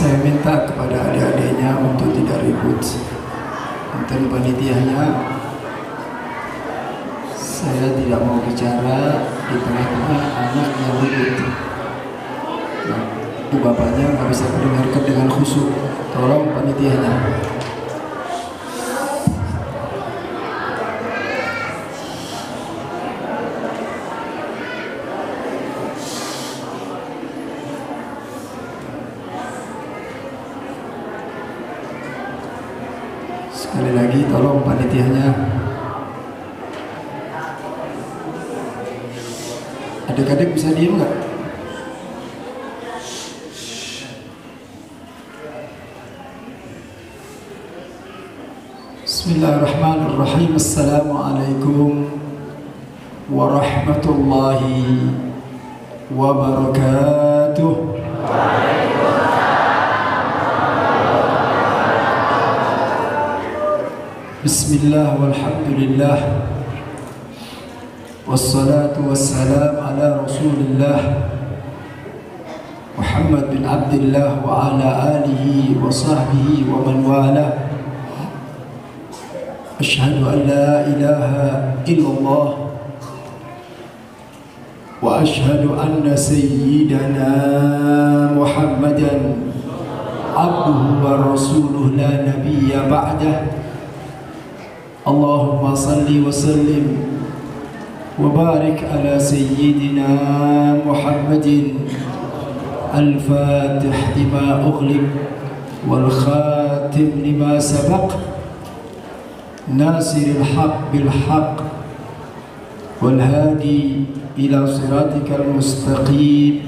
Saya minta kepada adik-adiknya untuk tidak ribut. Untuk panitianya, saya tidak mau bicara di tengah-tengah anak yang ribut. Nah, ibu bapaknya nggak bisa mendengarkan dengan khusyuk. Tolong panitianya. Sekali lagi tolong panitianya. Adik-adik bisa diem nggak? Bismillahirrahmanirrahim. Assalamualaikum warahmatullahi wabarakatuh. Bismillah walhamdulillah wassalatu wassalam ala rasulillah Muhammad bin Abdullah wa ala alihi wa sahbihi wa man wala. Asyhadu an la ilaha illallah wa asyhadu anna sayyidana Muhammadan abduhu wa rasuluh la nabiyya ba'dah. Allahumma salli wa sallim wa barik ala sayyidina Muhammadin al-fatih lima ughliq wal khatim lima sabaq nasiril haq bil haq wal hadi ila siratikal mustaqim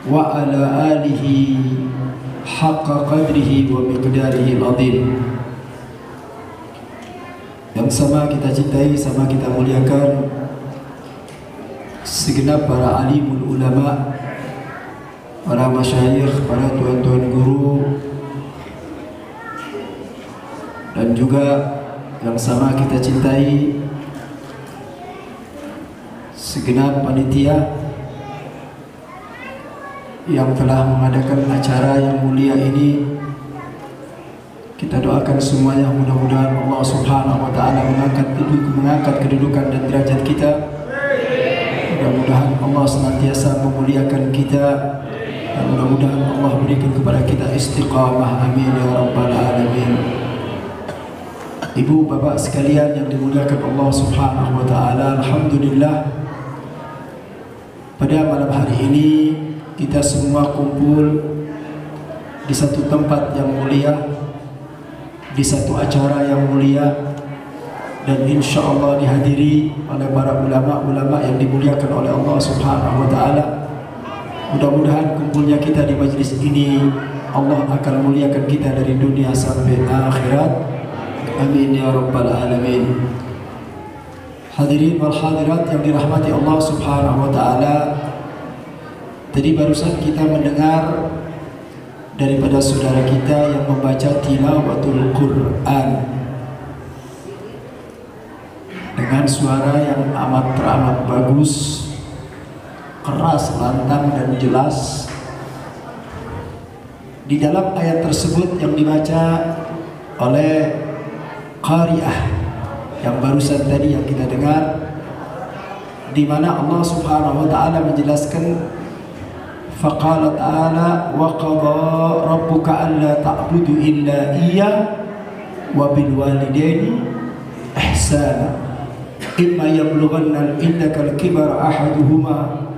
wa ala alihi haqqa qadrihi wa miqdarihi al-azim. Yang sama kita cintai, sama kita muliakan segenap para alimul ulama, para masyayikh, para tuan-tuan guru, dan juga yang sama kita cintai segenap panitia yang telah mengadakan acara yang mulia ini. Kita doakan semuanya, mudah-mudahan Allah Subhanahu wa Ta'ala mengangkat kedudukan dan derajat kita. Mudah-mudahan Allah senantiasa memuliakan kita, dan mudah-mudahan Allah berikan kepada kita istiqamah. Amin ya rabbal alamin. Ibu bapak sekalian yang dimuliakan Allah Subhanahu wa Ta'ala, alhamdulillah pada malam hari ini kita semua kumpul di satu tempat yang mulia, di satu acara yang mulia, dan insya Allah dihadiri oleh para ulama-ulama yang dimuliakan oleh Allah Subhanahu wa Ta'ala. Mudah-mudahan kumpulnya kita di majlis ini Allah akan muliakan kita dari dunia sampai akhirat. Amin ya rabbal alamin. Hadirin wal hadirat yang dirahmati Allah Subhanahu wa Ta'ala, tadi barusan kita mendengar daripada saudara kita yang membaca tilawatul Quran dengan suara yang teramat bagus, keras, lantang dan jelas. Di dalam ayat tersebut yang dibaca oleh qari'ah yang barusan tadi yang kita dengar, di mana Allah Subhanahu wa Ta'ala menjelaskan faqala ta'ala wa qadha rabbuka alla ta'budu illa iyyah wa bil walidaini ihsana imma yablughanna indaka al-kibara ahaduhuma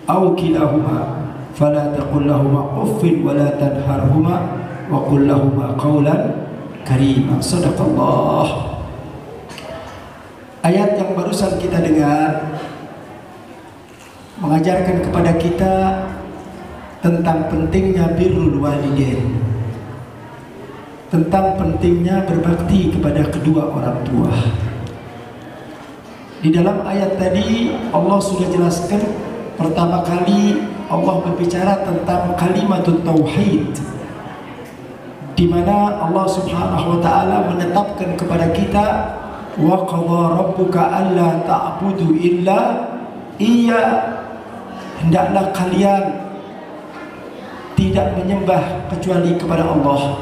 aw kilahuma fala taqul lahumā uffin wa la tanharhumā wa qul lahumā qawlan karīmā. Shadaqallah. Ayat yang barusan kita dengar mengajarkan kepada kita tentang pentingnya birrul walidain, tentang pentingnya berbakti kepada kedua orang tua. Di dalam ayat tadi Allah sudah jelaskan, pertama kali Allah berbicara tentang kalimatut tauhid, di mana Allah Subhanahu wa Ta'ala menetapkan kepada kita wa qadha rabbuka alla ta'budu illa iya, hendaklah kalian tidak menyembah kecuali kepada Allah.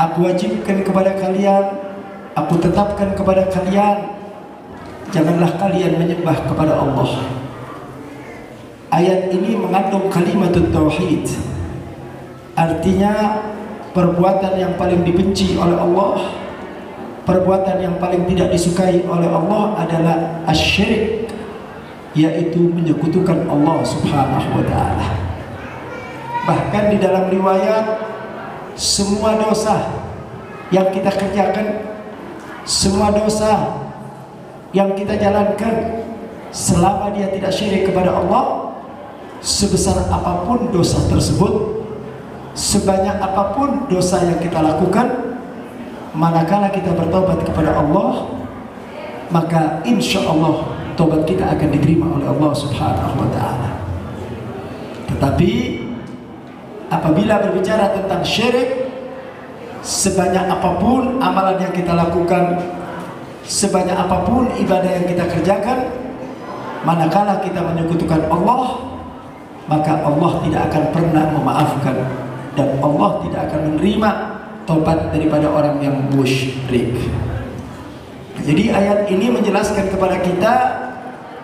Aku wajibkan kepada kalian, aku tetapkan kepada kalian, janganlah kalian menyembah kepada Allah. Ayat ini mengandung kalimat tauhid. Artinya perbuatan yang paling dibenci oleh Allah, perbuatan yang paling tidak disukai oleh Allah adalah asyirik, yaitu menyekutukan Allah Subhanahu wa taala. Bahkan di dalam riwayat, semua dosa yang kita kerjakan, semua dosa yang kita jalankan, selama dia tidak syirik kepada Allah, sebesar apapun dosa tersebut, sebanyak apapun dosa yang kita lakukan, manakala kita bertobat kepada Allah, maka insya Allah tobat kita akan diterima oleh Allah Subhanahu wa ta'ala. Tetapi apabila berbicara tentang syirik, sebanyak apapun amalan yang kita lakukan, sebanyak apapun ibadah yang kita kerjakan, manakala kita menyekutukan Allah, maka Allah tidak akan pernah memaafkan, dan Allah tidak akan menerima tobat daripada orang yang musyrik. Jadi ayat ini menjelaskan kepada kita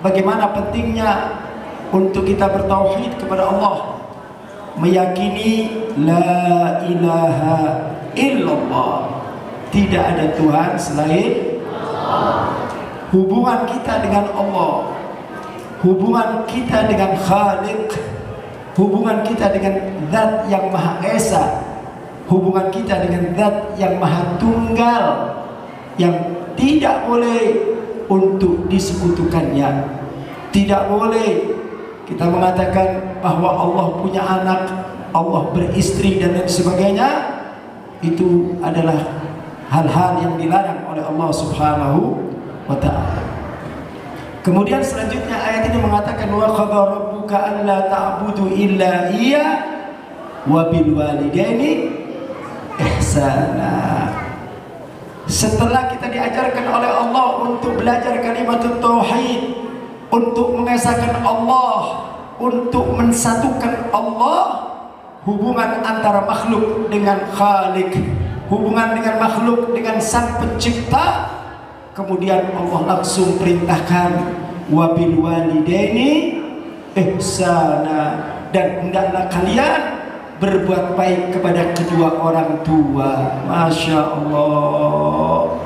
bagaimana pentingnya untuk kita bertauhid kepada Allah, meyakini la ilaha illallah, tidak ada Tuhan selain Allah. Hubungan kita dengan Allah, hubungan kita dengan Khaliq, hubungan kita dengan Zat yang Maha Esa, hubungan kita dengan Zat yang Maha Tunggal, yang tidak boleh untuk disekutukannya. Tidak boleh kita mengatakan bahwa Allah punya anak, Allah beristri dan lain sebagainya. Itu adalah hal-hal yang dilarang oleh Allah Subhanahu wa ta'ala. Kemudian selanjutnya ayat ini mengatakan wa qadha rabbuka alla ta'budu illa iya wa bil walidaini ihsana. Setelah kita diajarkan oleh Allah untuk belajar kalimat tauhid, untuk mengesahkan Allah, untuk mensatukan Allah, hubungan antara makhluk dengan Khalik, hubungan dengan makhluk dengan Sang Pencipta, kemudian Allah langsung perintahkan wabil walidaini ihsana, dan hendaklah kalian berbuat baik kepada kedua orang tua. Masya Allah,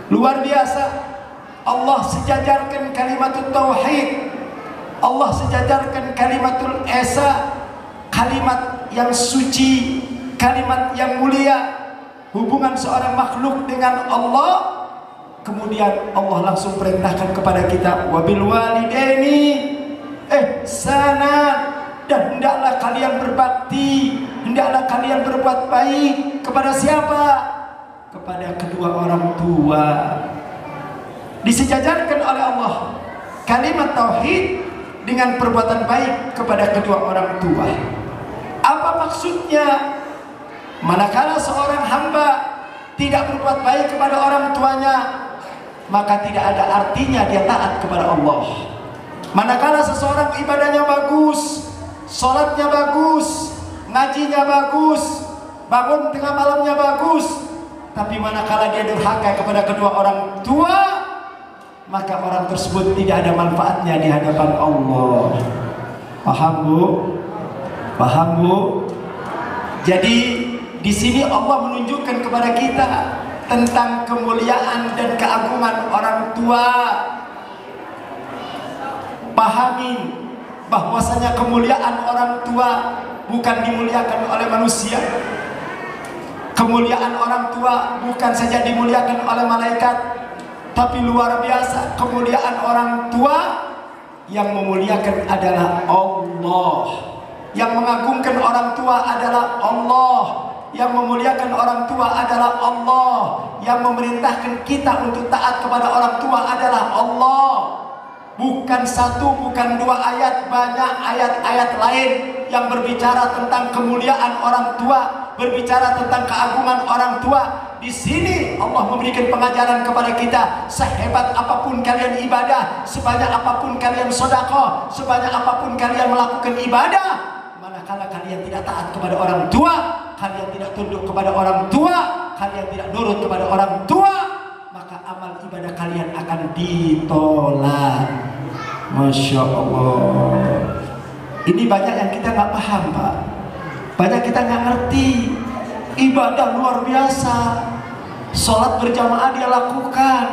luar biasa. Allah sejajarkan kalimatul tauhid, Allah sejajarkan kalimatul esa, kalimat yang suci, kalimat yang mulia, hubungan seorang makhluk dengan Allah. Kemudian Allah langsung perintahkan kepada kita wabil walidaini ihsana, dan hendaklah kalian berbakti, hendaklah kalian berbuat baik kepada siapa? Kepada kedua orang tua. Disejajarkan oleh Allah kalimat tauhid dengan perbuatan baik kepada kedua orang tua. Apa maksudnya? Manakala seorang hamba tidak berbuat baik kepada orang tuanya, maka tidak ada artinya dia taat kepada Allah. Manakala seseorang ibadahnya bagus, sholatnya bagus, ngajinya bagus, bangun tengah malamnya bagus, tapi manakala dia durhaka kepada kedua orang tua, maka orang tersebut tidak ada manfaatnya di hadapan Allah. Paham Bu? Paham Bu? Jadi di sini Allah menunjukkan kepada kita tentang kemuliaan dan keagungan orang tua. Pahami bahwasanya kemuliaan orang tua bukan dimuliakan oleh manusia. Kemuliaan orang tua bukan saja dimuliakan oleh malaikat, tapi luar biasa kemuliaan orang tua. Yang memuliakan adalah Allah, yang mengagungkan orang tua adalah Allah, yang memuliakan orang tua adalah Allah, yang memerintahkan kita untuk taat kepada orang tua adalah Allah. Bukan satu, bukan dua ayat, banyak ayat-ayat lain yang berbicara tentang kemuliaan orang tua, berbicara tentang keagungan orang tua. Di sini Allah memberikan pengajaran kepada kita, sehebat apapun kalian ibadah, sebanyak apapun kalian sedekah, sebanyak apapun kalian melakukan ibadah, manakala kalian tidak taat kepada orang tua, kalian tidak tunduk kepada orang tua, kalian tidak nurut kepada orang tua, maka amal ibadah kalian akan ditolak. Masya Allah. Ini banyak yang kita nggak paham, Pak. Banyak kita nggak ngerti. Ibadah luar biasa. Sholat berjamaah dia lakukan.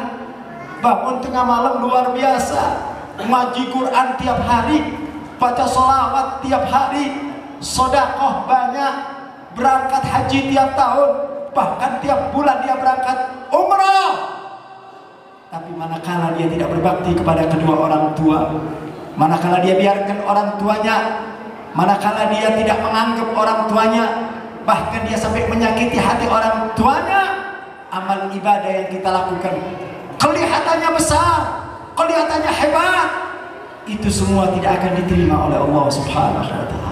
Bangun tengah malam luar biasa. Ngaji Quran tiap hari, baca sholawat tiap hari, sedekah banyak, berangkat haji tiap tahun, bahkan tiap bulan dia berangkat umrah. Tapi manakala dia tidak berbakti kepada kedua orang tua, manakala dia biarkan orang tuanya, manakala dia tidak menganggap orang tuanya, bahkan dia sampai menyakiti hati orang tuanya, amal ibadah yang kita lakukan kelihatannya besar, kelihatannya hebat, itu semua tidak akan diterima oleh Allah Subhanahu wa Ta'ala.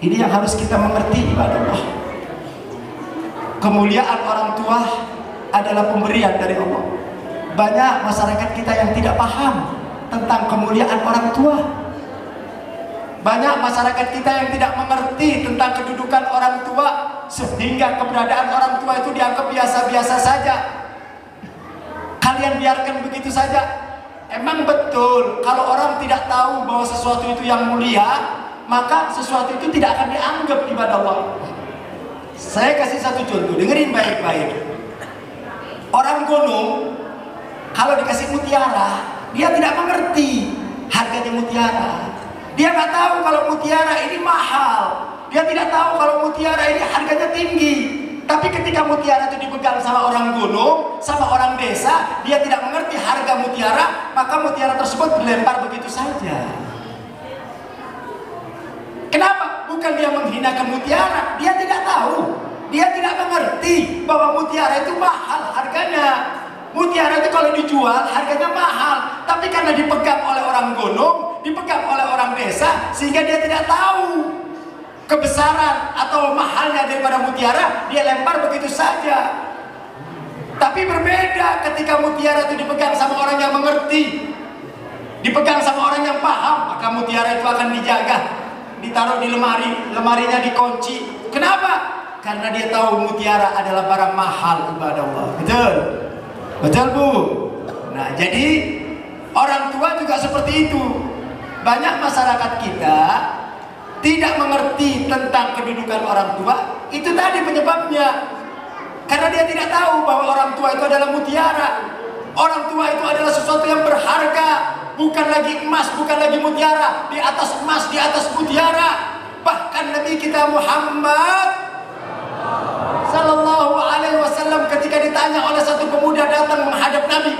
Ini yang harus kita mengerti, ibadah Allah. Kemuliaan orang tua adalah pemberian dari Allah. Banyak masyarakat kita yang tidak paham tentang kemuliaan orang tua. Banyak masyarakat kita yang tidak mengerti tentang kedudukan orang tua, sehingga keberadaan orang tua itu dianggap biasa-biasa saja. Kalian biarkan begitu saja. Emang betul kalau orang tidak tahu bahwa sesuatu itu yang mulia, maka sesuatu itu tidak akan dianggap ibadah Allah. Saya kasih satu contoh, dengerin baik-baik. Orang gunung kalau dikasih mutiara, dia tidak mengerti harganya mutiara. Dia nggak tahu kalau mutiara ini mahal. Dia tidak tahu kalau mutiara ini harganya tinggi. Tapi ketika mutiara itu dipegang sama orang gunung, sama orang desa, dia tidak mengerti harga mutiara, maka mutiara tersebut dilempar begitu saja. Kenapa? Bukan dia menghinakan mutiara, dia tidak tahu, dia tidak mengerti bahwa mutiara itu mahal harganya. Mutiara itu kalau dijual harganya mahal, tapi karena dipegang oleh orang gunung, dipegang oleh orang desa, sehingga dia tidak tahu kebesaran atau mahalnya daripada mutiara, dia lempar begitu saja. Tapi berbeda ketika mutiara itu dipegang sama orang yang mengerti, dipegang sama orang yang paham, maka mutiara itu akan dijaga, ditaruh di lemari, lemarinya dikunci. Kenapa? Karena dia tahu mutiara adalah barang mahal, ibadah Allah. Betul? Betul, Bu? Nah, jadi orang tua juga seperti itu. Banyak masyarakat kita tidak mengerti tentang kedudukan orang tua. Itu tadi penyebabnya. Karena dia tidak tahu bahwa orang tua itu adalah mutiara. Orang tua itu adalah sesuatu yang berharga, bukan lagi emas, bukan lagi mutiara. Di atas emas, di atas mutiara. Bahkan Nabi kita Muhammad Sallallahu Alaihi Wasallam ketika ditanya oleh satu pemuda datang menghadap Nabi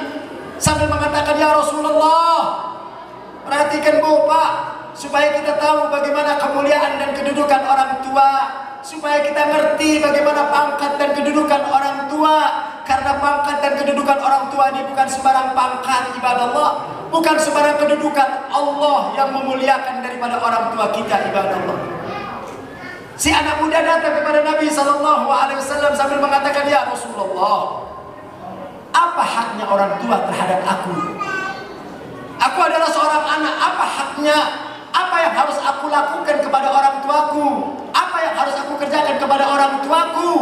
sambil mengatakan, ya Rasulullah, perhatikan Bapak, supaya kita tahu bagaimana kemuliaan dan kedudukan orang tua, supaya kita ngerti bagaimana pangkat dan kedudukan orang tua. Karena pangkat dan kedudukan orang tua ini bukan sembarang pangkat, ibadah Allah, bukan sembarang kedudukan. Allah yang memuliakan daripada orang tua kita, ibadah Allah. Si anak muda datang kepada Nabi Sallallahu Alaihi Wasallam sambil mengatakan, ya Rasulullah, apa haknya orang tua terhadap aku? Aku adalah seorang anak, apa haknya? Apa yang harus aku lakukan kepada orang tuaku? Apa yang harus aku kerjakan kepada orang tuaku?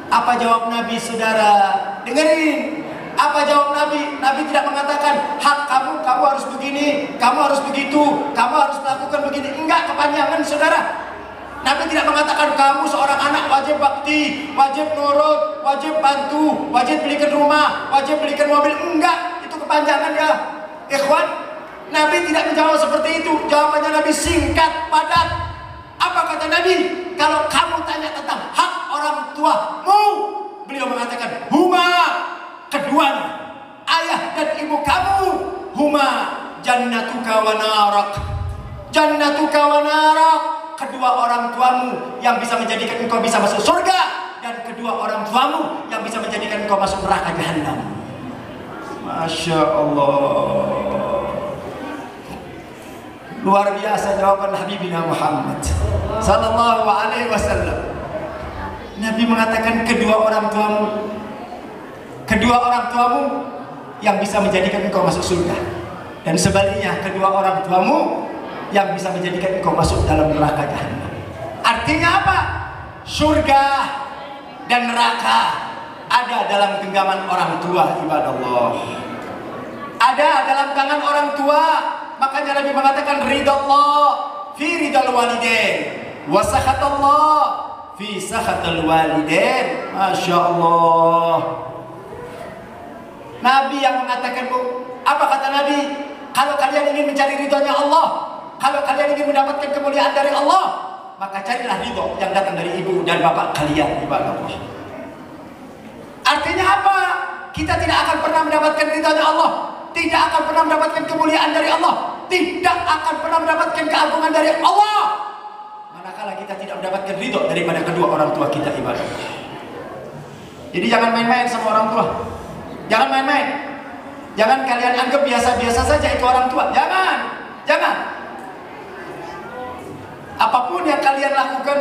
Apa jawab Nabi, saudara? Dengerin. Apa jawab Nabi? Nabi tidak mengatakan, hak kamu, kamu harus begini, kamu harus begitu, kamu harus melakukan begini. Enggak, kepanjangan, saudara. Nabi tidak mengatakan kamu seorang anak wajib bakti, wajib nurut, wajib bantu, wajib belikan rumah, wajib belikan mobil. Enggak, itu kepanjangan ya, ikhwan. Nabi tidak menjawab seperti itu. Jawabannya Nabi singkat, padat. Apa kata Nabi? Kalau kamu tanya tentang hak orang tuamu, beliau mengatakan, huma, keduanya, ayah dan ibu kamu, huma jannatuka wa narak, jannatuka wa narak, kedua orang tuamu yang bisa menjadikan engkau bisa masuk surga, dan kedua orang tuamu yang bisa menjadikan engkau masuk neraka jahanam. Masya Allah. Luar biasa jawaban Habibina Muhammad Sallallahu Alaihi Wasallam. Nabi mengatakan kedua orang tuamu, kedua orang tuamu yang bisa menjadikan engkau masuk surga, dan sebaliknya kedua orang tuamu yang bisa menjadikan engkau masuk dalam neraka jahanam. Artinya apa? Surga dan neraka ada dalam genggaman orang tua, ibadah Allah. Ada dalam tangan orang tua. Makanya Nabi mengatakan ridallah fi ridal walidain wa sakhatallah fi sakhatal walidain. Masya Allah. Nabi yang mengatakan, Bu, apa kata Nabi? Kalau kalian ingin mencari ridhonya Allah, kalau kalian ingin mendapatkan kemuliaan dari Allah, maka carilah ridho yang datang dari ibu dan bapak kalian, ibadah Allah. Artinya apa? Kita tidak akan pernah mendapatkan ridhonya Allah, tidak akan pernah mendapatkan kemuliaan dari Allah, tidak akan pernah mendapatkan keagungan dari Allah manakala kita tidak mendapatkan ridho daripada kedua orang tua kita, ibadah Allah. Jadi jangan main-main sama orang tua. Jangan main-main. Jangan kalian anggap biasa-biasa saja itu orang tua. Jangan. Apapun yang kalian lakukan,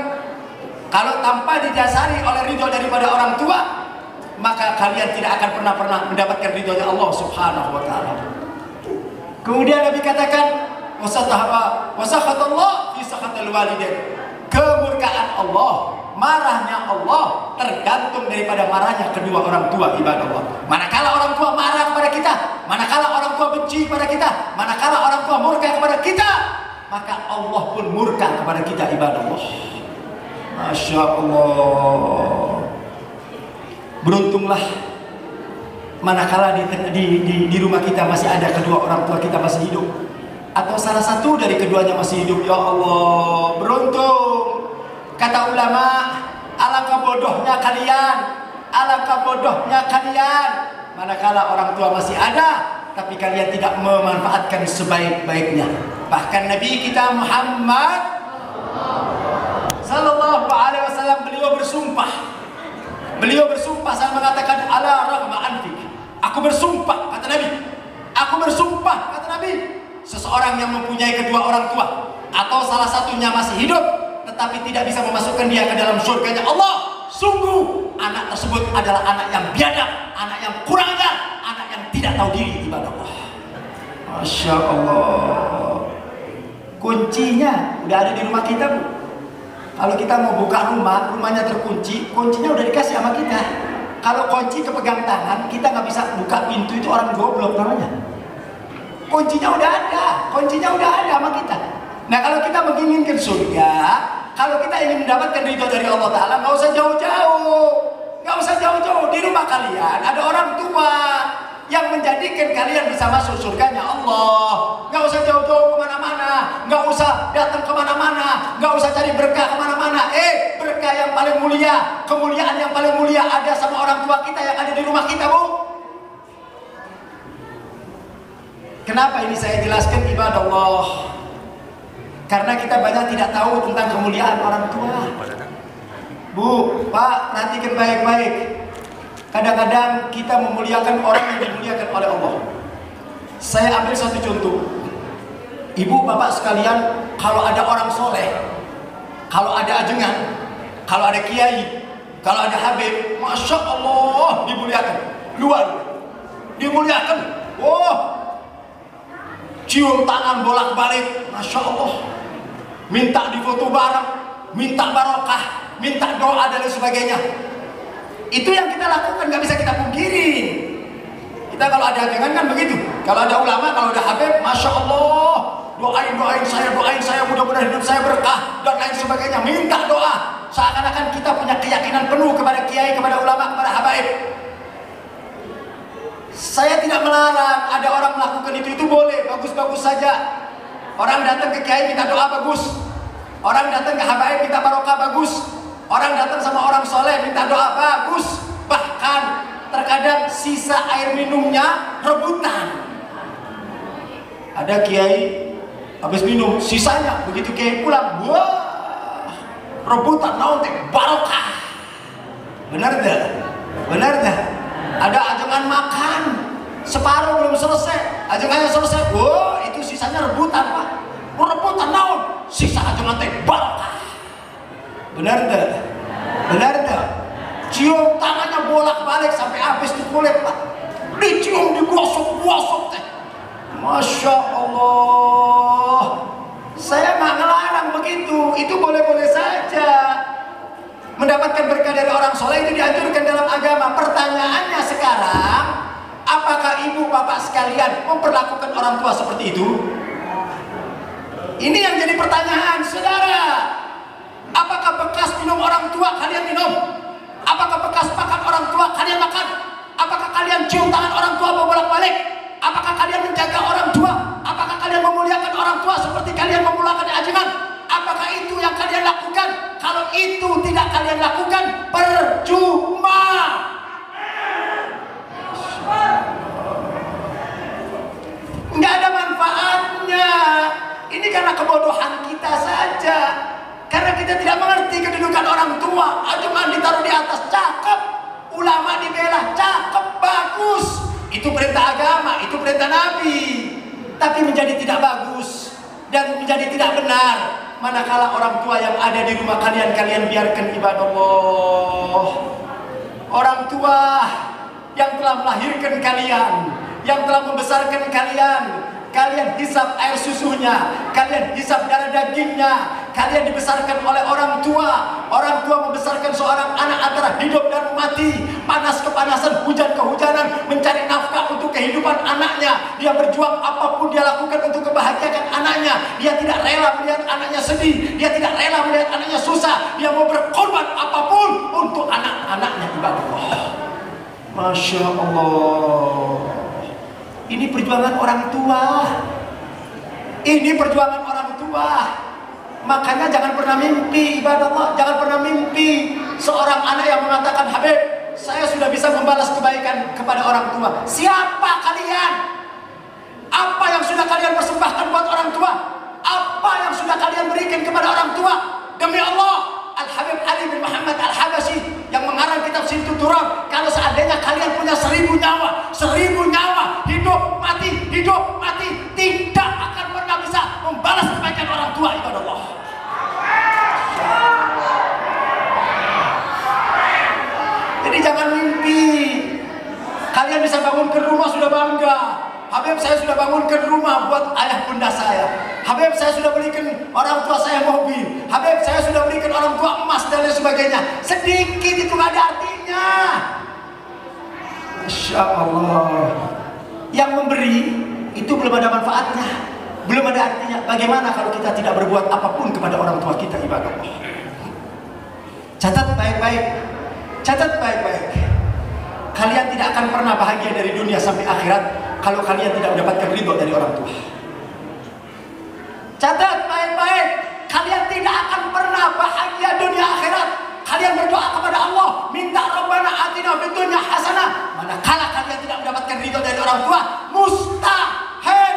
kalau tanpa didasari oleh ridho daripada orang tua, maka kalian tidak akan pernah mendapatkan ridhonya Allah Subhanahu wa ta'ala. Kemudian Nabi katakan, wasakhatallah fi sakhatil walidain. Kemurkaan Allah, marahnya Allah tergantung daripada marahnya kedua orang tua, ibadah Allah. Manakala orang tua marah kepada kita, manakala orang tua benci kepada kita, manakala orang tua murka kepada kita, maka Allah pun murka kepada kita, ibadah Allah. Masya Allah. Beruntunglah manakala di rumah kita masih ada kedua orang tua kita masih hidup, atau salah satu dari keduanya masih hidup. Ya Allah, beruntung. Kata ulama, alangkah bodohnya kalian, alangkah bodohnya kalian manakala orang tua masih ada tapi kalian tidak memanfaatkan sebaik-baiknya. Bahkan Nabi kita Muhammad sallallahu alaihi wasallam, beliau bersumpah sambil mengatakan ala rahma anfik. Aku bersumpah, kata Nabi. Aku bersumpah, kata Nabi, seseorang yang mempunyai kedua orang tua atau salah satunya masih hidup tetapi tidak bisa memasukkan dia ke dalam surganya Allah, sungguh anak tersebut adalah anak yang biadab, anak yang kurang ajar, anak yang tidak tahu diri, ibadah Allah. Masya Allah. Kuncinya udah ada di rumah kita, Bu. Kalau kita mau buka rumah, rumahnya terkunci, kuncinya udah dikasih sama kita. Kalau kunci kepegang tangan, kita nggak bisa buka pintu, itu orang goblok namanya. Kuncinya udah ada sama kita. Nah, kalau kita menginginkan surga, kalau kita ingin mendapatkan ridho dari Allah Ta'ala, nggak usah jauh-jauh. Di rumah kalian ada orang tua yang menjadikan kalian bisa masuk surganya Allah. Nggak usah jauh-jauh kemana-mana, nggak usah datang kemana-mana, nggak usah cari berkah kemana-mana. Berkah yang paling mulia, kemuliaan yang paling mulia ada sama orang tua kita yang ada di rumah kita, Bu. Kenapa ini saya jelaskan, ibadah Allah? Karena kita banyak tidak tahu tentang kemuliaan orang tua. Bu, Pak, perhatikan baik-baik. Kadang-kadang kita memuliakan orang yang dimuliakan oleh Allah. Saya ambil satu contoh. Ibu, bapak sekalian, kalau ada orang soleh, kalau ada ajengan, kalau ada kiai, kalau ada habib, Masya Allah, dimuliakan. Luar, dimuliakan. Cium tangan bolak-balik, Masya Allah. Minta difoto bareng, minta barokah, minta doa dan sebagainya. Itu yang kita lakukan, nggak bisa kita pungkiri. Kita kalau ada ajangan kan begitu. Kalau ada ulama, kalau ada habib, Masya Allah, doain saya, mudah-mudahan hidup saya berkah dan lain sebagainya. Minta doa, seakan-akan kita punya keyakinan penuh kepada kiai, kepada ulama, kepada habaib. Saya tidak melarang ada orang melakukan itu boleh, bagus-bagus saja. Orang datang ke kiai minta doa, bagus. Orang datang ke habaib minta barokah, bagus. Orang datang sama orang soleh minta doa, bagus. Bahkan terkadang sisa air minumnya rebutan. Ada kiai habis minum, sisanya begitu kiai pulang, wah, rebutan naon teh barokah. Benar dah? Ada ajangan makan, separuh belum selesai, ajangannya selesai, wah, itu sisanya rebutan, Pak. Rebutan naon? Sisa ajangan teh barokah. Benar dah? Cium tangannya bolak-balik sampai habis tuh kulit, Pak. Dicium, digosok teh. Masya Allah. Saya nggak ngelarang begitu, itu boleh-boleh saja. Mendapatkan berkah dari orang soleh itu dianjurkan dalam agama. Pertanyaannya sekarang, apakah ibu bapak sekalian memperlakukan orang tua seperti itu? Ini yang jadi pertanyaan, saudara. Apakah bekas minum orang tua kalian minum? Apakah bekas makan orang tua kalian makan? Apakah kalian cium tangan orang tua bolak-balik? Apakah kalian menjaga orang tua? Apakah kalian memuliakan orang tua seperti kalian memuliakan ajiman? Apakah itu yang kalian lakukan? Kalau itu tidak kalian lakukan, percuma. Nggak ada manfaatnya. Ini karena kebodohan kita saja. Karena kita tidak mengerti kedudukan orang tua. Cuma ditaruh di atas, cakep. Ulama dibela, cakep, bagus. Itu perintah agama, itu perintah Nabi. Tapi menjadi tidak bagus dan menjadi tidak benar manakala orang tua yang ada di rumah kalian biarkan ibadah Allah. Orang tua yang telah melahirkan kalian, yang telah membesarkan kalian, kalian hisap air susunya, kalian hisap darah dagingnya, kalian dibesarkan oleh orang tua. Orang tua membesarkan seorang anak antara hidup dan mati, panas kepanasan, hujan kehujanan, mencari nafkah untuk kehidupan anaknya. Dia berjuang apapun dia lakukan untuk kebahagiaan anaknya. Dia tidak rela melihat anaknya sedih, dia tidak rela melihat anaknya susah. Dia mau berkorban apapun untuk anak-anaknya ibadah Allah. Masya Allah. Ini perjuangan orang tua. Ini perjuangan orang tua. Makanya jangan pernah mimpi ibadah Allah. Jangan pernah mimpi seorang anak yang mengatakan, Habib, saya sudah bisa membalas kebaikan kepada orang tua. Siapa kalian? Apa yang sudah kalian persembahkan buat orang tua? Apa yang sudah kalian berikan kepada orang tua? Demi Allah, Al-Habib Ali bin Muhammad Al-Habashi yang mengarang kitab Sintu Turab, kalau seandainya kalian punya 1000 nyawa, 1000 nyawa, hidup mati, tidak akan pernah bisa membalas kebaikan orang tua ibadah Allah. Jadi jangan mimpi kalian bisa bangunkan rumah sudah bangga. Habib, saya sudah bangunkan rumah buat ayah bunda saya. Habib, saya sudah belikan orang tua saya mobil. Habib, saya sudah belikan orang tua emas dan lain sebagainya. Sedikit itu gak ada artinya. Masya Allah. Yang memberi itu belum ada manfaatnya, belum ada artinya. Bagaimana kalau kita tidak berbuat apapun kepada orang tua kita ibadah Allah? Catat baik-baik. Catat baik-baik. Kalian tidak akan pernah bahagia dari dunia sampai akhirat kalau kalian tidak mendapatkan ridho dari orang tua. Catat baik-baik. Kalian tidak akan pernah bahagia dunia akhirat. Kalian berdoa kepada Allah, minta Rabbana atina fid dunya hasanah. Manakala kalian tidak mendapatkan ridho dari orang tua, mustahil.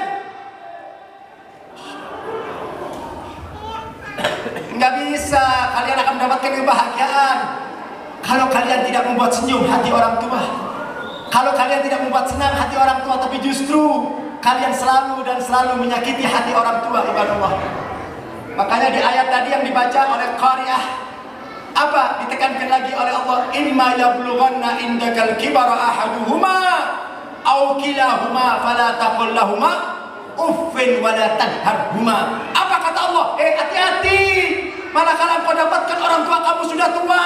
Nggak bisa kalian akan mendapatkan kebahagiaan kalau kalian tidak membuat senyum hati orang tua. Kalau kalian tidak membuat senang hati orang tua, tapi justru kalian selalu dan selalu menyakiti hati orang tua ibadah Allah. Makanya di ayat tadi yang dibaca oleh Qari'ah, apa ditekankan lagi oleh Allah, imma yablughanna indakal kibara ahaduhuma aw kilahuma fala taqul lahumā uffin wa la tanharhuma. Apa kata Allah? Hati-hati, manakala kau dapatkan orang tua kamu sudah tua,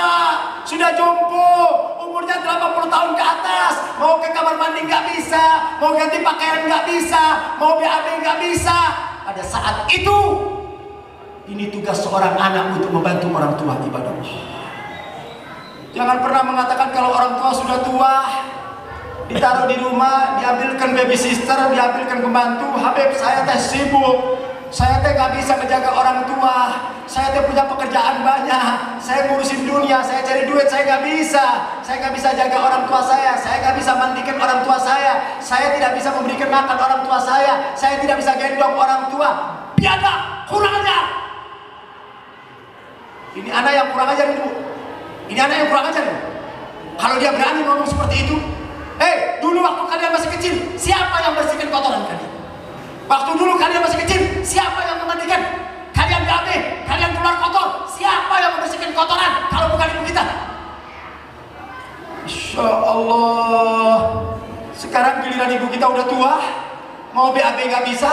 sudah jompo, umurnya 80 tahun ke atas, mau ke kamar mandi nggak bisa, mau ganti pakaian nggak bisa, mau BAB nggak bisa. Pada saat itu, ini tugas seorang anak untuk membantu orang tua ibadah Allah. Jangan pernah mengatakan kalau orang tua sudah tua, ditaruh di rumah, diambilkan baby sister, diambilkan pembantu. Habib, saya teh sibuk, saya teh gak bisa menjaga orang tua, saya teh punya pekerjaan banyak, saya ngurusin dunia, saya cari duit, saya gak bisa jaga orang tua saya gak bisa mandikan orang tua saya tidak bisa memberikan makan orang tua saya tidak bisa gendong orang tua. Biadab, kurang ajar. Ini anak yang kurang ajar itu. Ini anak yang kurang ajar. Kalau dia berani ngomong seperti itu, dulu waktu kalian masih kecil, siapa yang bersihkan kotoran kalian? Waktu dulu kalian masih kecil, siapa yang memandikan? Kalian BAB, kalian keluar kotor, siapa yang membersihkan kotoran kalau bukan ibu kita? Insya Allah. Sekarang giliran ibu kita udah tua, mau BAB gak bisa,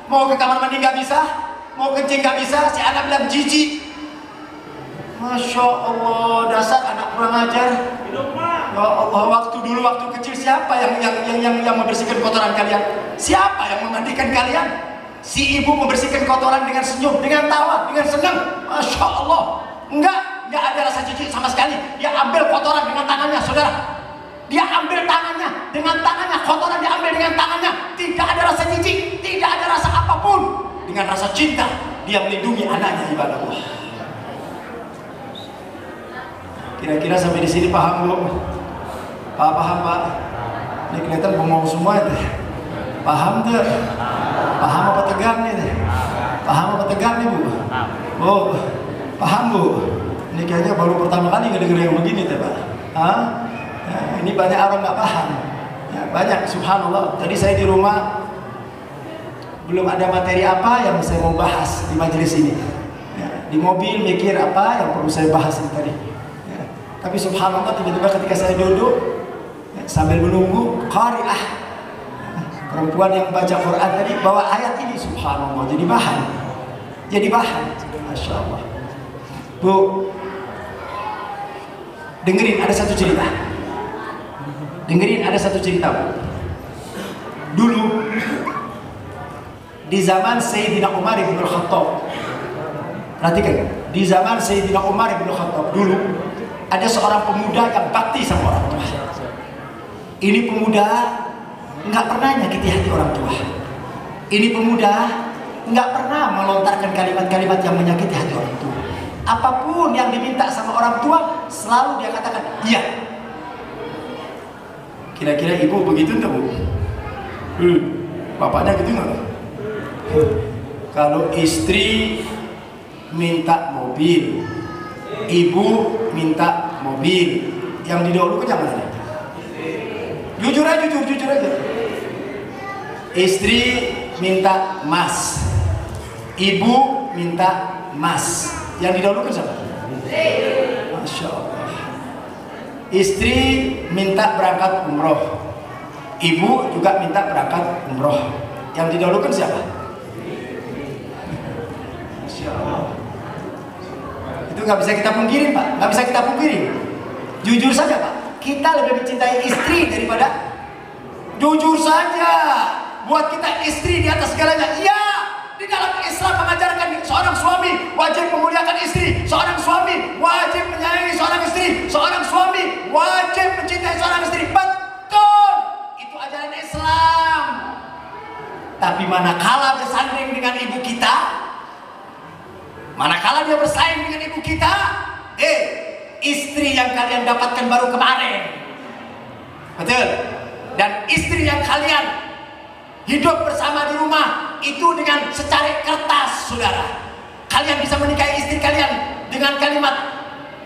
mau ke kamar mandi gak bisa, mau kencing gak bisa, si anak bilang jijik. Masya Allah, dasar anak kurang ajar. Ya Allah, waktu kecil siapa yang membersihkan kotoran kalian? Siapa yang memandikan kalian? Si ibu membersihkan kotoran dengan senyum, dengan tawa, dengan senang. Masya Allah. Enggak ada rasa jijik sama sekali. Dia ambil kotoran dengan tangannya, saudara. Dia ambil tangannya dengan tangannya, kotoran diambil dengan tangannya. Tidak ada rasa jijik, tidak ada rasa apapun. Dengan rasa cinta, dia melindungi anaknya, ibadah Allah. Kira-kira sampai di sini paham belum? Paham Pak? Ini kelihatan bengong semua itu. Paham tuh? Paham apa tegang nih? Paham apa tegang nih Bu? Oh, paham Bu? Ini kayaknya baru pertama kali ngedenger yang begini tuh Pak. Hah? Ya, ini banyak orang nggak paham. Ya, banyak, subhanallah. Tadi saya di rumah belum ada materi apa yang saya mau bahas di majelis ini. Ya, di mobil mikir apa yang perlu saya bahas ini tadi. Tapi subhanallah tiba-tiba ketika saya duduk sambil menunggu qari'ah, perempuan yang baca Quran tadi bawa ayat ini, subhanallah, jadi bahan. Masya Allah. Bu, dengerin ada satu cerita. Bu. Dulu di zaman Sayyidina Umar bin Khattab, perhatikan, di zaman Sayyidina Umar bin Khattab dulu ada seorang pemuda yang bakti sama orang tua. Ini pemuda nggak pernah nyakiti hati orang tua. Ini pemuda nggak pernah melontarkan kalimat-kalimat yang menyakiti hati orang tua. Apapun yang diminta sama orang tua selalu dia katakan iya. Kira-kira ibu begitu enggak Bu? Bapaknya gitu nggak? Kalau istri minta mobil, ibu minta mobil, yang didahulukan yang mana? Jujur aja. Istri minta emas, ibu minta emas, yang didahulukan siapa? Masya Allah. Istri minta berangkat umroh, ibu juga minta berangkat umroh, yang didahulukan siapa? Masya Allah. Itu nggak bisa kita pungkiri Pak, nggak bisa kita pungkiri. Jujur saja Pak, kita lebih mencintai istri daripada, jujur saja, buat kita istri di atas segalanya. Iya, di dalam Islam mengajarkan seorang suami wajib memuliakan istri, seorang suami wajib menyayangi seorang istri, seorang suami wajib mencintai seorang istri. Betul, itu ajaran Islam. Tapi manakala bersanding dengan ibu kita, manakala dia bersaing dengan ibu kita, istri yang kalian dapatkan baru kemarin, betul? Dan istri yang kalian hidup bersama di rumah itu dengan secarik kertas, saudara. Kalian bisa menikahi istri kalian dengan kalimat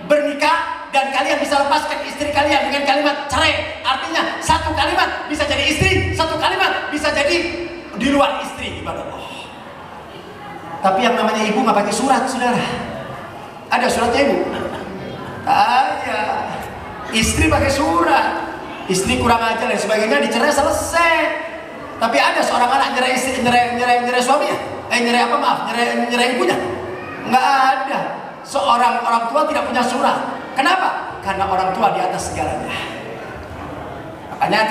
bernikah, dan kalian bisa lepaskan istri kalian dengan kalimat cerai. Artinya satu kalimat bisa jadi istri, satu kalimat bisa jadi di luar istri, ibadah Allah. Tapi yang namanya ibu nggak pakai surat, saudara. Ada suratnya ibu? Ada. Istri pakai surat. Istri kurang ajar dan sebagainya, dicerai selesai. Tapi ada seorang anak nyerai istri, nyerai suaminya, nyerai ibunya. Nggak ada. Seorang orang tua tidak punya surat. Kenapa? Karena orang tua di atas segalanya. Makanya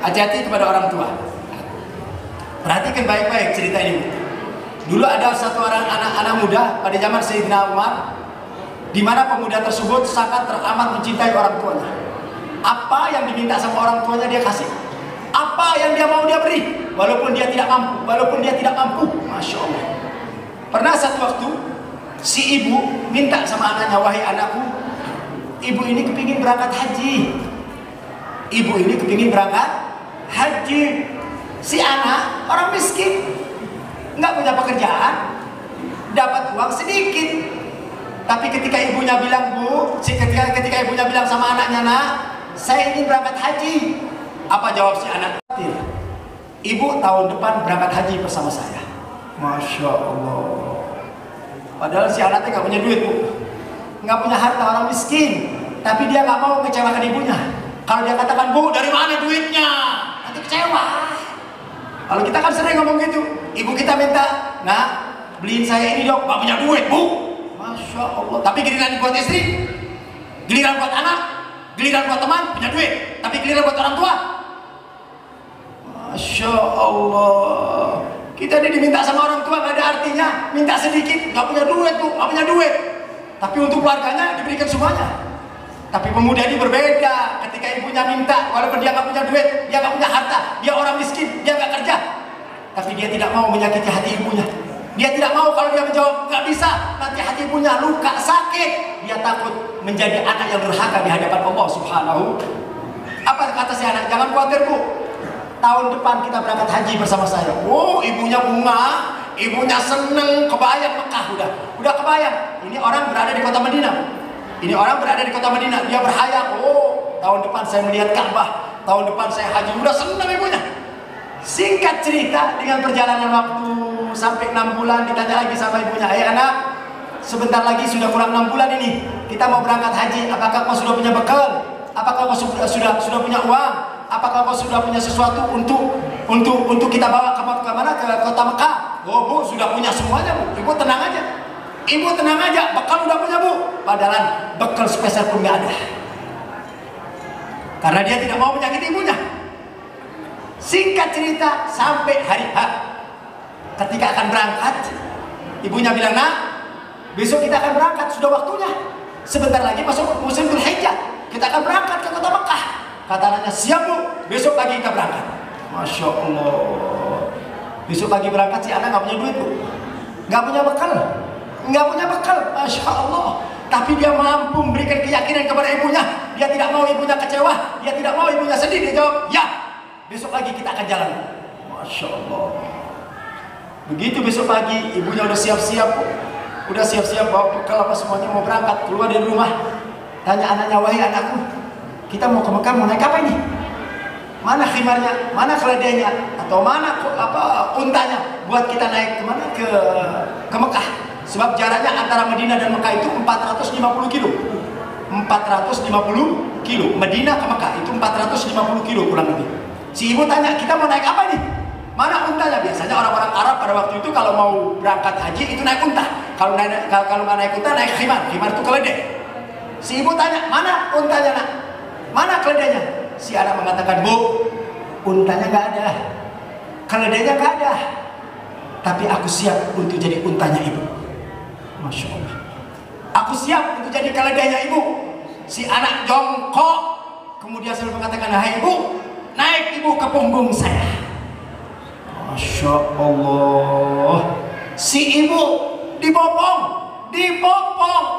hati-hati kepada orang tua. Perhatikan baik-baik cerita ini. Dulu ada satu orang anak muda pada zaman Sayyidina Umar, di mana pemuda tersebut sangat teramat mencintai orang tuanya. Apa yang diminta sama orang tuanya dia kasih. Apa yang dia mau dia beri, walaupun dia tidak mampu. Masya Allah. Pernah satu waktu si ibu minta sama anaknya, wahai anakku, ibu ini kepingin berangkat haji. Ibu ini kepingin berangkat haji. Si anak orang miskin, nggak punya pekerjaan, dapat uang sedikit. Tapi ketika ibunya bilang, ketika ibunya bilang sama anaknya, nak, saya ingin berangkat haji. Apa jawab si anak? Ibu tahun depan berangkat haji bersama saya. Masya Allah. Padahal si anaknya nggak punya duit, Bu, nggak punya harta, orang miskin. Tapi dia nggak mau kecewakan ibunya. Kalau dia katakan, Bu, dari mana duitnya? Nanti kecewa. Kalau kita kan sering ngomong gitu. Ibu kita minta, nah, beliin saya ini dong. Gak punya duit, Bu. Masya Allah. Tapi giliran buat istri, giliran buat anak, giliran buat teman, punya duit. Tapi giliran buat orang tua, Masya Allah. Kita ini diminta sama orang tua gak ada artinya. Minta sedikit, gak punya duit, Bu. Gak punya duit. Tapi untuk keluarganya diberikan semuanya. Tapi pemuda ini berbeda. Ketika ibunya minta, walaupun dia gak punya duit, dia gak punya harta, dia orang miskin, dia gak kerja, tapi dia tidak mau menyakiti hati ibunya. Dia tidak mau kalau dia menjawab gak bisa, nanti hati ibunya luka, sakit. Dia takut menjadi anak yang durhaka di hadapan Allah Subhanahu. Apa kata si anak? Jangan khawatir, Bu. Tahun depan kita berangkat haji bersama saya. Oh, ibunya bunga, ibunya seneng, kebayang Mekah udah kebayang. Ini orang berada di kota Madinah. Ini orang berada di kota Madinah, dia berhayal, oh tahun depan saya melihat Ka'bah, tahun depan saya haji, udah senang ibunya. Singkat cerita, dengan perjalanan waktu sampai 6 bulan, ditanya lagi sama ibunya, anak, sebentar lagi sudah kurang 6 bulan ini, kita mau berangkat haji, apakah kau sudah punya bekal? Apakah kau sudah punya uang? Apakah kau sudah punya sesuatu untuk kita bawa ke mana, ke kota Mekah? Oh Bu, sudah punya semuanya, Bu. Ibu tenang aja. Ibu tenang aja, bekal udah punya, Bu. Padahal bekal spesial pun gak ada. Karena dia tidak mau menyakiti ibunya. Singkat cerita, sampai hari H, ketika akan berangkat, ibunya bilang, nak, besok kita akan berangkat, sudah waktunya. Sebentar lagi masuk musim Dzulhijjah, kita akan berangkat ke kota Mekah. Kata anaknya, siap Bu, besok pagi kita berangkat. Masya Allah. Besok pagi berangkat, si anak gak punya duit, Bu. Gak punya bekal. Nggak punya bekal, Masya Allah. Tapi dia mampu memberikan keyakinan kepada ibunya. Dia tidak mau ibunya kecewa, dia tidak mau ibunya sedih. Dia jawab, ya, besok pagi kita akan jalan. Masya Allah. Begitu besok pagi, ibunya udah siap-siap, udah siap-siap bawa bekal apa semuanya, mau berangkat keluar dari rumah. Tanya anaknya, wahai anakku, kita mau ke Mekah, mau naik apa ini? Mana khimarnya, mana keledainya, atau mana untanya buat kita naik kemana, ke Mekah. Sebab jaraknya antara Madinah dan Mekah itu 450 kilo. 450 kilo. Madinah ke Mekah itu 450 kilo kurang lebih. Si ibu tanya, kita mau naik apa nih? Mana untanya? Biasanya orang-orang Arab pada waktu itu kalau mau berangkat haji itu naik unta. Kalau nggak naik unta, naik khimar. Khimar itu keledai. Si ibu tanya, mana untanya, nak? Mana keledainya? Si anak mengatakan, Bu, untanya nggak ada, keledainya nggak ada. Tapi aku siap untuk jadi untanya ibu. Masya Allah. Aku siap untuk jadi keledainya ibu. Si anak jongkok, kemudian sambil mengatakan, hai ibu, naik ibu ke punggung saya. Masya Allah. Si ibu dibopong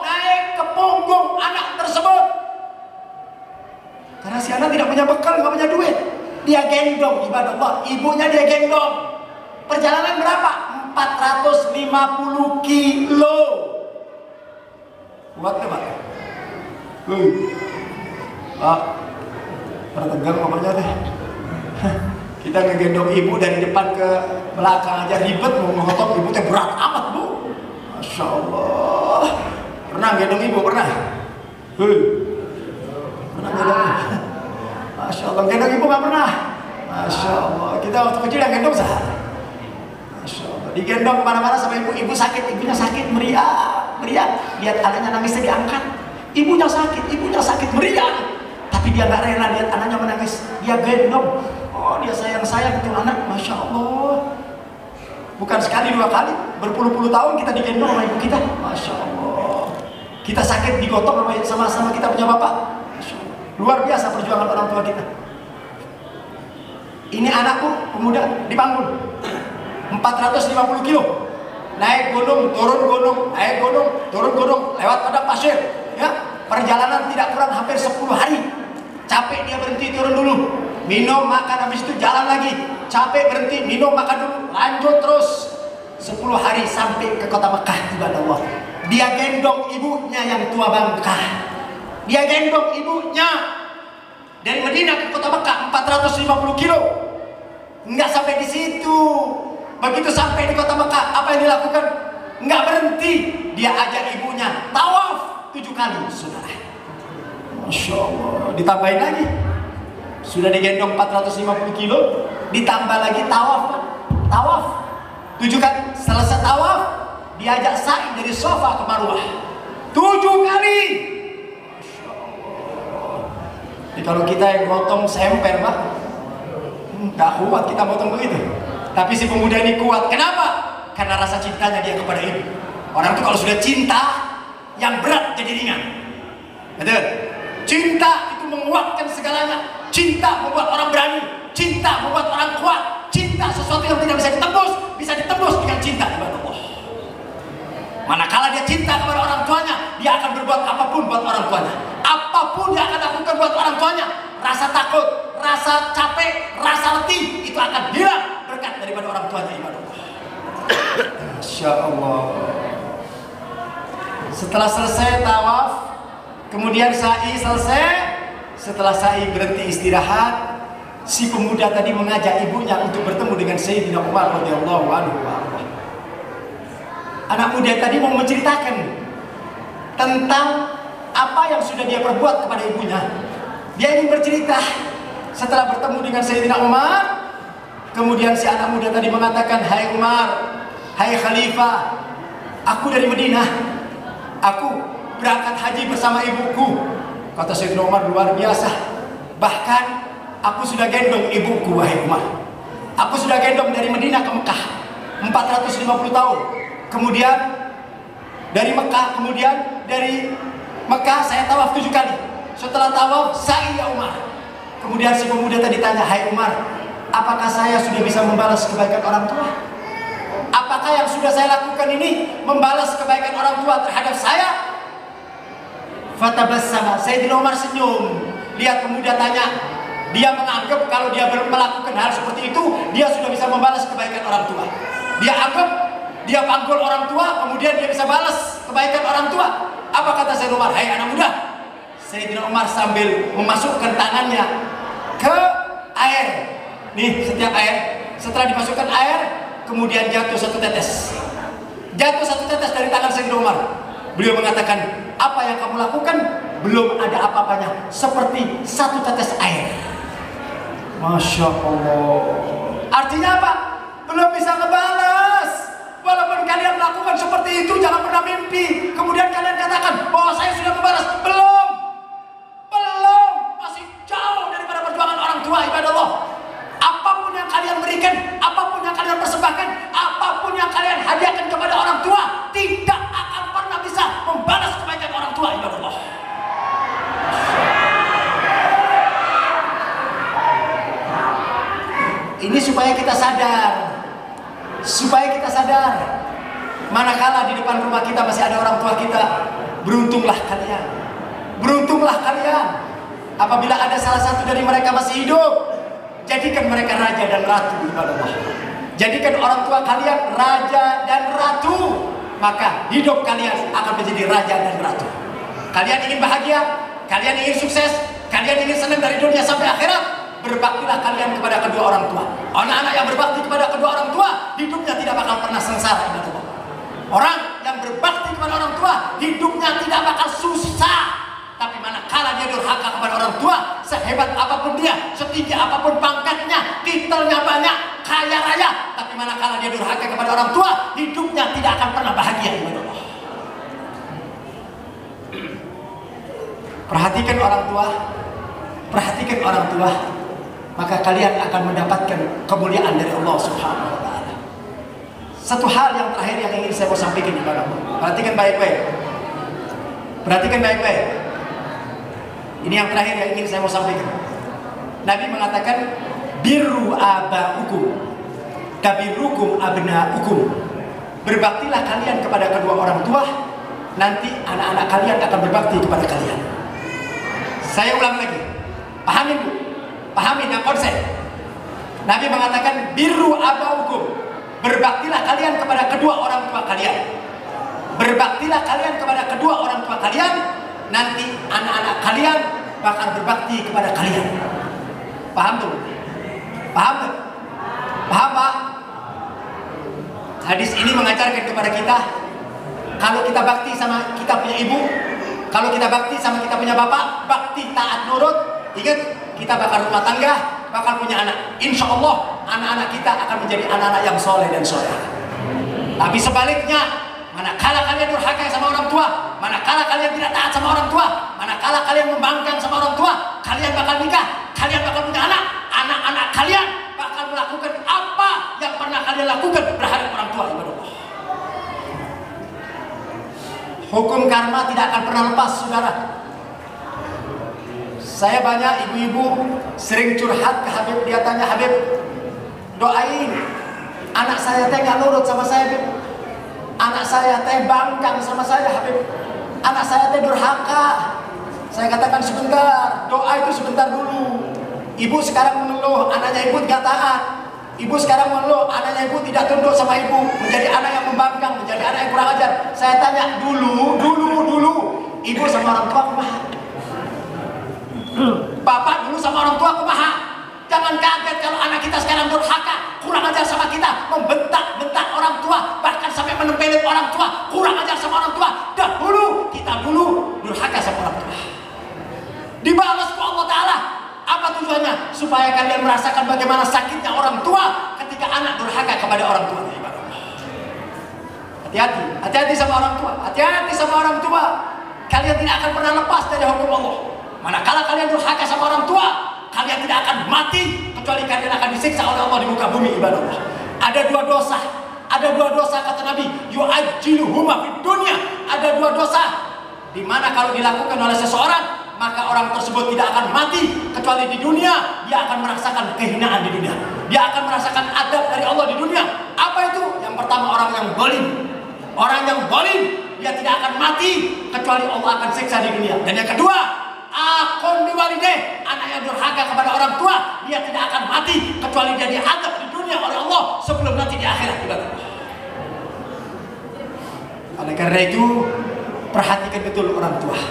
naik ke punggung anak tersebut. Karena si anak tidak punya bekal, nggak punya duit. Dia gendong, ibadah Allah, ibunya dia gendong. Perjalanan berapa? 450 kilo. Kuat ya, Pak? Pada tegang mamanya deh. Kita ngegendong ibu dari depan ke belakang aja ribet, mau ngotot ibu teh berat amat, Bu. Masya Allah. Pernah gendong ibu, pernah? Pernah gendong? Masya Allah, gendong ibu nggak pernah. Masya Allah, kita waktu kecil yang gendong sah. Masya Allah, digendong kemana-mana sama ibu. Ibu sakit, ibunya sakit, meriah. Lihat anaknya nangisnya diangkat. Ibunya sakit, meriah. Tapi dia nggak rela lihat anaknya menangis. Dia gendong. Oh, dia sayang itu anak. Masya Allah. Bukan sekali, 2 kali, berpuluh-puluh tahun kita digendong sama ibu kita. Masya Allah. Kita sakit digotong sama kita punya bapak. Masya Allah. Luar biasa perjuangan orang tua kita. Ini anakku pemuda dibangun 450 kilo, naik gunung, turun gunung, naik gunung, turun gunung, lewat padang pasir. Ya, perjalanan tidak kurang hampir 10 hari. Capek dia berhenti, turun dulu, minum, makan, habis itu jalan lagi. Capek berhenti, minum, makan dulu, lanjut terus. 10 hari sampai ke kota Mekah, ibadah Allah. Dia gendong ibunya yang tua bangka. Dia gendong ibunya dari Madinah ke kota Mekah 450 kilo. Enggak sampai di situ. Begitu sampai di kota Mekah, apa yang dilakukan? Enggak berhenti. Dia ajak ibunya tawaf 7 kali, saudara. Masya Allah. Ditambahin lagi. Sudah digendong 450 kilo, ditambah lagi tawaf. 7 kali. Selesai tawaf, diajak sa'i dari Safa ke Marwah 7 kali. Jadi kalau kita yang motong semper, Pak, nggak kuat kita motong begitu. Tapi si pemuda ini kuat. Kenapa? Karena rasa cintanya dia kepada ibu. Orang itu kalau sudah cinta, yang berat jadi ringan. Betul? Cinta itu menguatkan segalanya. Cinta membuat orang berani. Cinta membuat orang kuat. Cinta sesuatu yang tidak bisa ditembus dengan cinta kepada Allah. Manakala dia cinta kepada orang tuanya, dia akan berbuat apapun buat orang tuanya. Apapun dia akan lakukan buat orang tuanya. Rasa takut, rasa capek, rasa letih, itu akan hilang berkat daripada orang tuanya ibadah Allah. Masya Allah. Setelah selesai tawaf, kemudian sa'i selesai. Setelah sa'i berhenti istirahat, si pemuda tadi mengajak ibunya untuk bertemu dengan Sayyidina Umar radhiyallahu anhu. Anak muda tadi mau menceritakan tentang apa yang sudah dia perbuat kepada ibunya. Dia ingin bercerita. Setelah bertemu dengan Sayyidina Umar, kemudian si anak muda tadi mengatakan, "Hai Umar, hai Khalifah, aku dari Madinah. Aku berangkat haji bersama ibuku." Kata Sayyidina Umar, luar biasa. Bahkan aku sudah gendong ibuku, wahai Umar. Aku sudah gendong dari Madinah ke Mekah 450 tahun. Kemudian dari Mekah, saya tawaf 7 kali. Setelah tawaf, sa'i ya Umar. Kemudian si pemuda tadi tanya, "Hai Umar, apakah saya sudah bisa membalas kebaikan orang tua? Apakah yang sudah saya lakukan ini membalas kebaikan orang tua terhadap saya?" Fatabassama. Sayyidina Umar senyum. Lihat pemuda tanya. Dia menganggap kalau dia melakukan hal seperti itu, dia sudah bisa membalas kebaikan orang tua. Dia anggap dia panggul orang tua, kemudian dia bisa balas kebaikan orang tua. Apa kata Sayyidina Umar? "Hai anak muda." Sayyidina Umar sambil memasukkan tangannya ke air. Nih, setiap air. Setelah dimasukkan air, kemudian jatuh 1 tetes. Jatuh 1 tetes dari tangan Sayyidina Umar. Beliau mengatakan, "Apa yang kamu lakukan belum ada apa-apanya, seperti 1 tetes air." Masya Allah. Artinya apa? Belum bisa ngebalas. Walaupun kalian melakukan seperti itu, jangan pernah mimpi kemudian kalian katakan bahwa saya sudah membalas. Belum. Masih jauh daripada perjuangan orang tua ibadah Allah. Apapun yang kalian berikan, apapun yang kalian persembahkan, apapun yang kalian hadiahkan kepada orang tua, tidak akan pernah bisa membalas kebaikan orang tua ibadah Allah. Ini supaya kita sadar. Manakala di depan rumah kita masih ada orang tua kita, beruntunglah kalian. Apabila ada salah satu dari mereka masih hidup, jadikan mereka raja dan ratu ibadah Allah. Jadikan orang tua kalian raja dan ratu, maka hidup kalian akan menjadi raja dan ratu. Kalian ingin bahagia, kalian ingin sukses, kalian ingin senang dari dunia sampai akhirat, berbaktilah kalian kepada kedua orang tua. Anak-anak yang berbakti kepada kedua orang tua, hidupnya tidak bakal pernah sengsara ibadah Allah. Orang yang berbakti kepada orang tua, hidupnya tidak bakal susah. Tapi manakala dia durhaka kepada orang tua, sehebat apapun dia, setinggi apapun pangkatnya, titelnya banyak, kaya raya, tapi manakala dia durhaka kepada orang tua, hidupnya tidak akan pernah bahagia ibadah Allah. Perhatikan orang tua, maka kalian akan mendapatkan kemuliaan dari Allah Subhanahu wa Ta'ala. Satu hal yang terakhir yang ingin saya mau sampaikan kepada kamu. Perhatikan baik-baik. Ini yang terakhir yang ingin saya mau sampaikan. Nabi mengatakan, "Birru aba'ukum tabirrukum abna'ukum." Berbaktilah kalian kepada kedua orang tua, nanti anak-anak kalian akan berbakti kepada kalian. Saya ulang lagi. Pahamin yang konsep. Nabi mengatakan, "Birru aba'ukum." Berbaktilah kalian kepada kedua orang tua kalian. Berbaktilah kalian kepada kedua orang tua kalian, nanti anak-anak kalian bakal berbakti kepada kalian. Paham tuh? Paham Pak? Hadis ini mengajarkan kepada kita, kalau kita bakti sama kita punya ibu, kalau kita bakti sama kita punya bapak, bakti taat nurut, ingat kita bakal rumah tangga, bakal punya anak. Insya Allah anak-anak kita akan menjadi anak-anak yang soleh dan soleh. Tapi sebaliknya, manakala kalian durhaka sama orang tua, manakala kalian tidak taat sama orang tua, manakala kalian membangkang sama orang tua, kalian bakal nikah, kalian bakal punya anak, anak-anak kalian bakal melakukan apa yang pernah kalian lakukan terhadap orang tua. Ibadah Allah. Hukum karma tidak akan pernah lepas, saudara. Saya banyak ibu-ibu sering curhat ke Habib, dia tanya, Habib, doain anak saya teh nggak nurut sama saya, Habib. Anak saya teh bangkang sama saya, Habib. Anak saya teh durhaka. Saya katakan sebentar, doa itu sebentar dulu. Ibu sekarang mengeluh, anaknya ibu gak taat. Ibu sekarang mengeluh, anaknya ibu tidak tunduk sama ibu, menjadi anak yang membangkang, menjadi anak yang kurang ajar. Saya tanya dulu, ibu sama orang tua kumaha? Bapak dulu sama orang tua kumaha? Jangan kaget kalau anak kita sekarang durhaka, kurang ajar sama kita, membentak-bentak orang tua, bahkan sampai menempelin orang tua, kurang ajar sama orang tua. Kita dulu durhaka sama orang tua. Dibalas ke Allah Ta'ala. Apa tujuannya? Supaya kalian merasakan bagaimana sakitnya orang tua ketika anak durhaka kepada orang tua. Hati-hati sama orang tua. Hati-hati sama orang tua. Kalian tidak akan pernah lepas dari hukum Allah. Manakala kalian durhaka sama orang tua, kalian tidak akan mati kecuali kalian akan disiksa oleh Allah di muka bumi. Ibadah Allah. Ada dua dosa kata Nabi, yu'ajjiluhuma fid dunya. Ada dua dosa di mana kalau dilakukan oleh seseorang, maka orang tersebut tidak akan mati kecuali di dunia. Dia akan merasakan kehinaan di dunia, dia akan merasakan adab dari Allah di dunia. Apa itu? Yang pertama, orang yang zalim. Orang yang zalim, dia tidak akan mati kecuali Allah akan siksa di dunia. Dan yang kedua, akon biwalideh, anak yang durhaka kepada orang tua, dia tidak akan mati kecuali dia diadab di dunia oleh Allah sebelum nanti di akhirat. Oleh karena itu, perhatikan betul orang tua.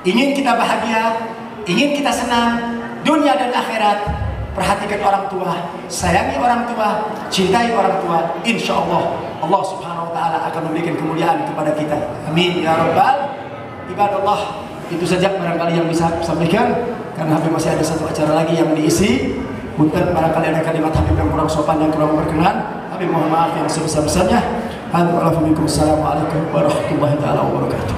Ingin kita bahagia, ingin kita senang dunia dan akhirat, perhatikan orang tua, sayangi orang tua, cintai orang tua. Insya Allah Allah Subhanahu Wa Taala akan memberikan kemuliaan kepada kita. Amin ya Rabbal ibadallah. Itu saja barangkali yang bisa saya sampaikan, karena Habib masih ada satu acara lagi yang diisi. Punten barangkali ada kalimat Habib yang kurang sopan, yang kurang berkenan, Habib mohon maaf yang sebesar-besarnya. Assalamualaikum warahmatullahi wabarakatuh.